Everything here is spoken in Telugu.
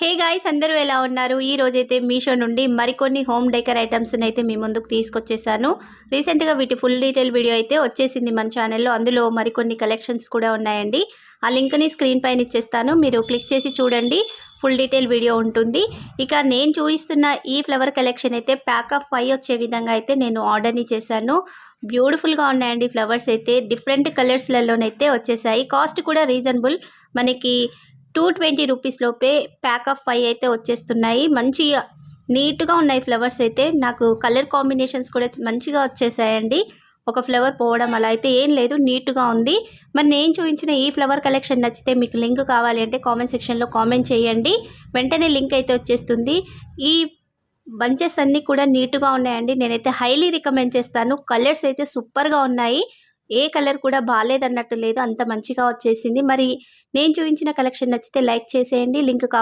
హే గాయ్స్, అందరూ ఎలా ఉన్నారు? ఈ రోజైతే మీషో నుండి మరికొన్ని హోమ్ డెకర్ ఐటమ్స్ అయితే మీ ముందుకు తీసుకొచ్చేసాను. రీసెంట్గా వీటి ఫుల్ డీటెయిల్ వీడియో అయితే వచ్చేసింది మన ఛానల్లో. అందులో మరికొన్ని కలెక్షన్స్ కూడా ఉన్నాయండి. ఆ లింక్ని స్క్రీన్ పైన ఇచ్చేస్తాను, మీరు క్లిక్ చేసి చూడండి. ఫుల్ డీటెయిల్ వీడియో ఉంటుంది. ఇక నేను చూపిస్తున్న ఈ ఫ్లవర్ కలెక్షన్ అయితే ప్యాక్ ఆఫ్ 5 వచ్చే విధంగా అయితే నేను ఆర్డర్ని చేశాను. బ్యూటిఫుల్గా ఉన్నాయండి ఫ్లవర్స్ అయితే. డిఫరెంట్ కలర్స్లలోనైతే వచ్చేసాయి. కాస్ట్ కూడా రీజనబుల్, మనకి 220 రూపీస్ లోపే ప్యాక్ ఆఫ్ 5 అయితే వచ్చేస్తున్నాయి. మంచిగా నీట్గా ఉన్నాయి ఫ్లవర్స్ అయితే. నాకు కలర్ కాంబినేషన్స్ కూడా మంచిగా వచ్చేసాయండి. ఒక ఫ్లవర్ పోవడం అలా అయితే ఏం లేదు, నీట్గా ఉంది. మరి నేను చూపించిన ఈ ఫ్లవర్ కలెక్షన్ నచ్చితే మీకు లింక్ కావాలి అంటే కామెంట్ సెక్షన్లో కామెంట్ చేయండి, వెంటనే లింక్ అయితే వచ్చేస్తుంది. ఈ బంచెస్ అన్నీ కూడా నీట్గా ఉన్నాయండి. నేనైతే హైలీ రికమెండ్ చేస్తాను. కలర్స్ అయితే సూపర్గా ఉన్నాయి. ఏ కలర్ కూడా బాగాలేదన్నట్టు లేదు, అంత మంచిగా వచ్చేసింది. మరి నేను చూపించిన కలెక్షన్ నచ్చితే లైక్ చేసేయండి. లింక్ కావాలి